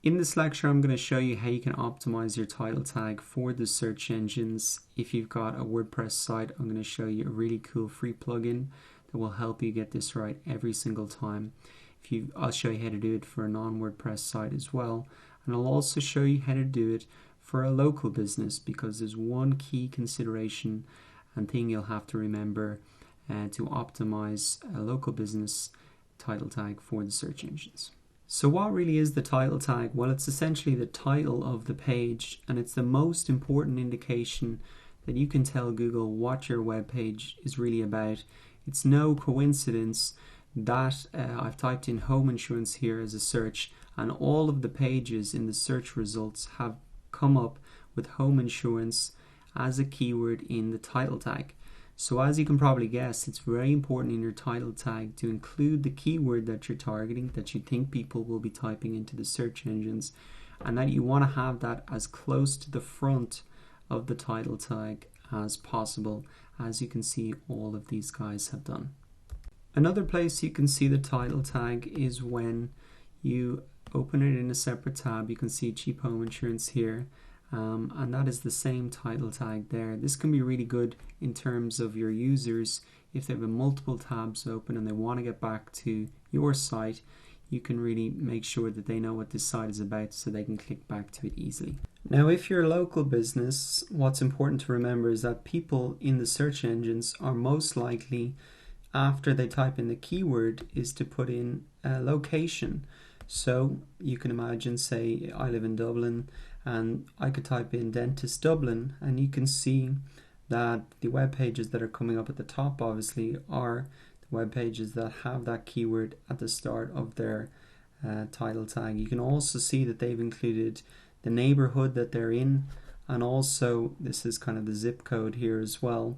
In this lecture, I'm going to show you how you can optimize your title tag for the search engines. If you've got a WordPress site, I'm going to show you a really cool free plugin that will help you get this right every single time. I'll show you how to do it for a non-WordPress site as well, and I'll also show you how to do it for a local business, because there's one key consideration and thing you'll have to remember to optimize a local business title tag for the search engines. So what really is the title tag? Well, it's essentially the title of the page, and it's the most important indication that you can tell Google what your web page is really about. It's no coincidence that I've typed in home insurance here as a search, and all of the pages in the search results have come up with home insurance as a keyword in the title tag. So as you can probably guess, it's very important in your title tag to include the keyword that you're targeting, that you think people will be typing into the search engines, and that you want to have that as close to the front of the title tag as possible, as you can see all of these guys have done. Another place you can see the title tag is when you open it in a separate tab. You can see cheap home insurance here. And that is the same title tag there. This can be really good in terms of your users. If they have multiple tabs open and they want to get back to your site, you can really make sure that they know what this site is about so they can click back to it easily. Now, if you're a local business, what's important to remember is that people in the search engines are most likely, after they type in the keyword, is to put in a location. So you can imagine, say, I live in Dublin, and I could type in dentist Dublin, and you can see that the web pages that are coming up at the top obviously are the web pages that have that keyword at the start of their title tag. You can also see that they've included the neighborhood that they're in, and also this is kind of the zip code here as well.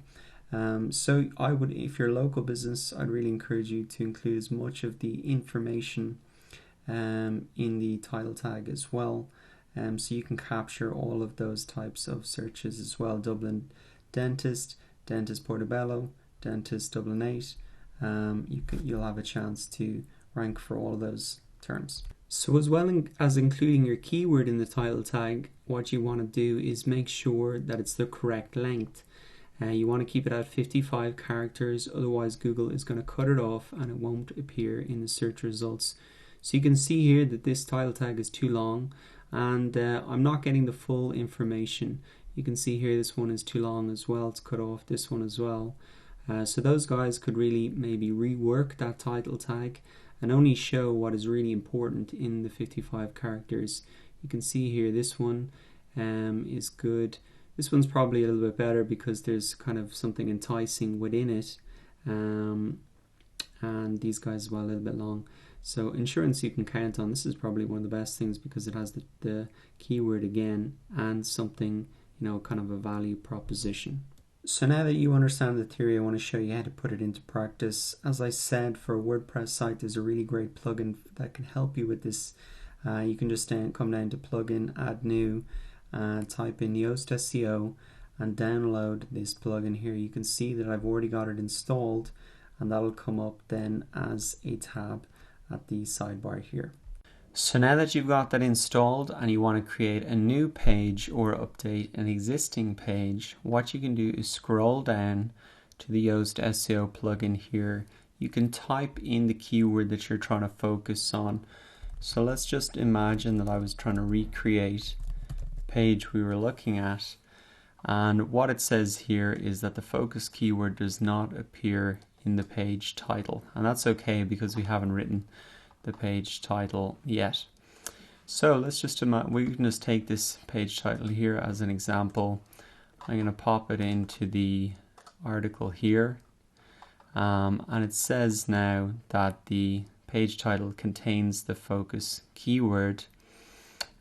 So I would, if you're a local business, I'd really encourage you to include as much of the information in the title tag as well. So you can capture all of those types of searches as well. Dublin dentist, dentist Portobello, dentist Dublin 8. You'll have a chance to rank for all of those terms. So as well as including your keyword in the title tag, what you want to do is make sure that it's the correct length. You want to keep it at 55 characters, otherwise Google is going to cut it off and it won't appear in the search results. So you can see here that this title tag is too long, and I'm not getting the full information. You can see here this one is too long as well. It's cut off this one as well. So those guys could really maybe rework that title tag and only show what is really important in the 55 characters. You can see here this one is good. This one's probably a little bit better because there's kind of something enticing within it, and these guys as well a little bit long. So insurance you can count on. This is probably one of the best things because it has the keyword again and something, kind of a value proposition. So now that you understand the theory, I want to show you how to put it into practice. As I said, for a WordPress site, there's a really great plugin that can help you with this. You can just come down to plugin, add new, type in Yoast SEO and download this plugin here. You can see that I've already got it installed, and that'll come up then as a tab at the sidebar here. So now that you've got that installed and you want to create a new page or update an existing page, what you can do is scroll down to the Yoast SEO plugin here. You can type in the keyword that you're trying to focus on. So let's just imagine that I was trying to recreate the page we were looking at, and what it says here is that the focus keyword does not appear in the page title, and that's okay because we haven't written the page title yet. So let's just we can just take this page title here as an example. I'm going to pop it into the article here, and it says now that the page title contains the focus keyword.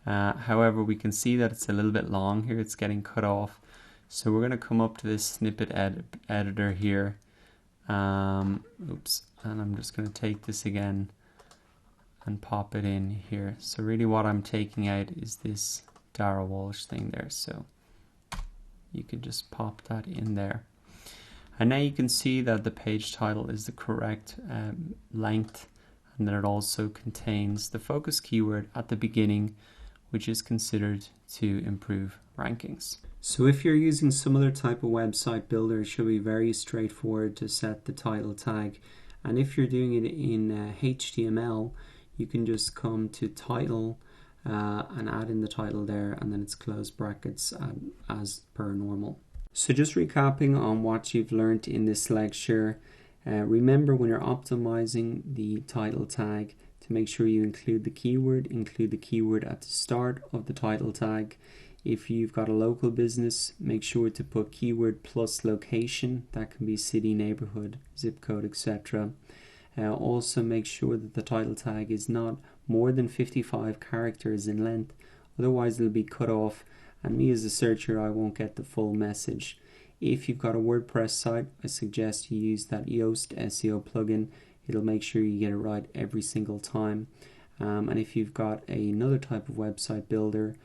However, we can see that it's a little bit long here. It's getting cut off. So we're going to come up to this snippet editor here. And I'm just going to take this again and pop it in here. So really what I'm taking out is this Dara Walsh thing there. So you can just pop that in there. And now you can see that the page title is the correct length, and that it also contains the focus keyword at the beginning which is considered to improve rankings. So if you're using some other type of website builder, it should be very straightforward to set the title tag. And if you're doing it in HTML, you can just come to title and add in the title there, and then it's close brackets as per normal. So just recapping on what you've learned in this lecture, remember when you're optimizing the title tag to make sure you include the keyword at the start of the title tag. If you've got a local business, make sure to put keyword plus location. That can be city, neighborhood, zip code, etc. Also make sure that the title tag is not more than 55 characters in length, otherwise it'll be cut off and me as a searcher, I won't get the full message. If you've got a WordPress site, I suggest you use that Yoast SEO plugin. It'll make sure you get it right every single time. And if you've got another type of website builder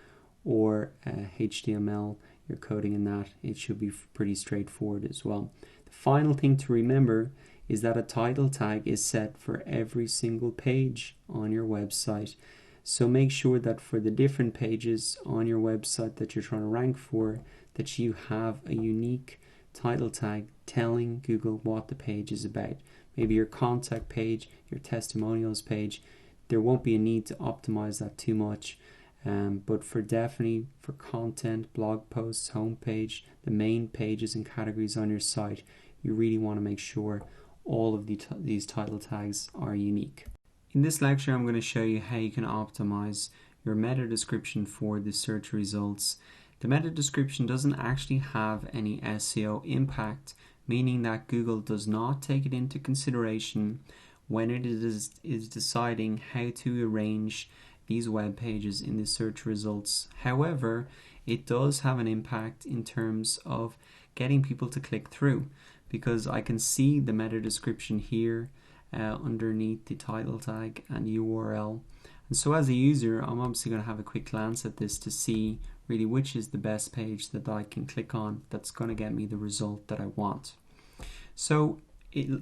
or HTML, you're coding in that, it should be pretty straightforward as well. The final thing to remember is that a title tag is set for every single page on your website. So make sure that for the different pages on your website that you're trying to rank for, that you have a unique title tag telling Google what the page is about. Maybe your contact page, your testimonials page, there won't be a need to optimize that too much. But definitely for content, blog posts, homepage, the main pages and categories on your site, you really want to make sure all of these title tags are unique. In this lecture, I'm going to show you how you can optimize your meta description for the search results. The meta description doesn't actually have any SEO impact, meaning that Google does not take it into consideration when it is deciding how to arrange these web pages in the search results. However, it does have an impact in terms of getting people to click through, because I can see the meta description here underneath the title tag and URL. And so as a user, I'm obviously going to have a quick glance at this to see really which is the best page that I can click on that's going to get me the result that I want. So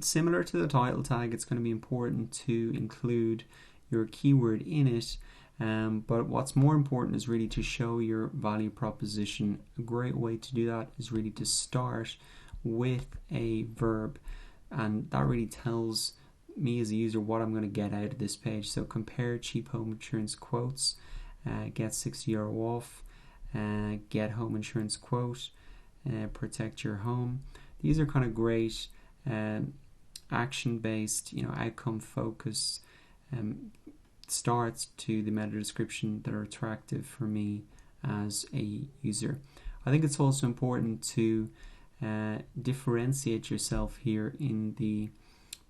similar to the title tag, it's going to be important to include your keyword in it. But what's more important is really to show your value proposition. A great way to do that is really to start with a verb, and that really tells me as a user what I'm going to get out of this page. So compare cheap home insurance quotes, get €60 off, get home insurance quote, protect your home. These are kind of great action-based, outcome-focused starts to the meta description that are attractive for me as a user. I think it's also important to differentiate yourself here in the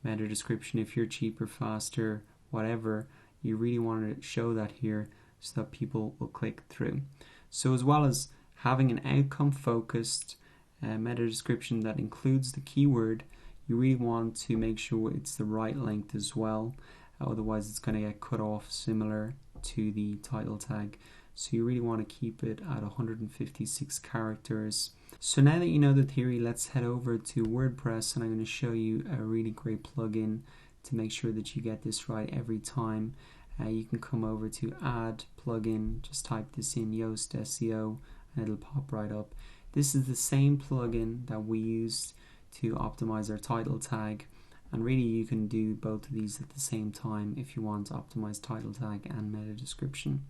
meta description. If you're cheaper, faster, whatever, you really want to show that here so that people will click through. So as well as having an outcome focused meta description that includes the keyword, you really want to make sure it's the right length as well. Otherwise it's going to get cut off, similar to the title tag. So you really want to keep it at 156 characters. So now that you know the theory, let's head over to WordPress, and I'm going to show you a really great plugin to make sure that you get this right every time. You can come over to add plugin, just type this in, Yoast SEO, and it'll pop right up. This is the same plugin that we used to optimize our title tag, and really you can do both of these at the same time if you want to optimize title tag and meta description.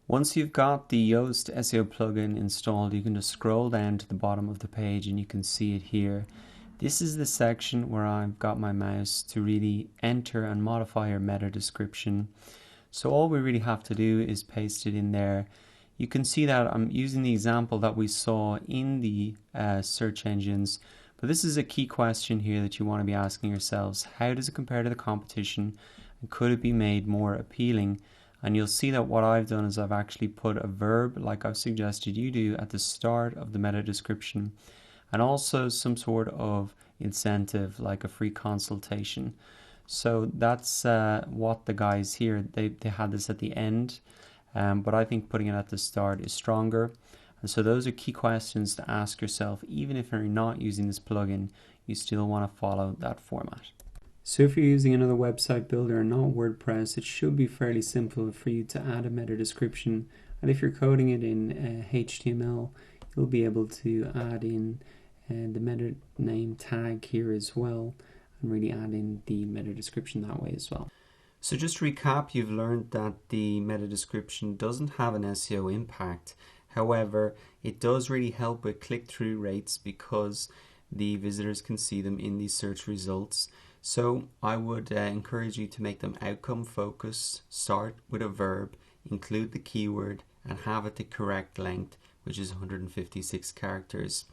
Once you've got the Yoast SEO plugin installed, you can just scroll down to the bottom of the page and you can see it here. This is the section where I've got my mouse to really enter and modify your meta description. So all we really have to do is paste it in there. You can see that I'm using the example that we saw in the search engines, but this is a key question here that you want to be asking yourselves. How does it compare to the competition, and could it be made more appealing? And you'll see that what I've done is I've actually put a verb, like I've suggested you do, at the start of the meta description, and also some sort of incentive like a free consultation. So that's what the guys here, they had this at the end, but I think putting it at the start is stronger. And so those are key questions to ask yourself. Even if you're not using this plugin, you still want to follow that format. So if you're using another website builder and not WordPress, it should be fairly simple for you to add a meta description. And if you're coding it in HTML, you'll be able to add in the meta name tag here as well, and really add in the meta description that way as well. So just to recap, you've learned that the meta description doesn't have an SEO impact. However, it does really help with click-through rates because the visitors can see them in these search results. So I would encourage you to make them outcome focused, start with a verb, include the keyword, and have it the correct length, which is 156 characters.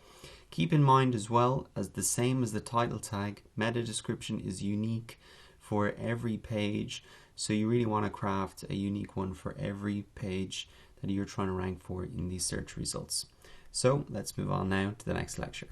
Keep in mind as well, as the same as the title tag, meta description is unique for every page. So you really want to craft a unique one for every page that you're trying to rank for in these search results. So let's move on now to the next lecture.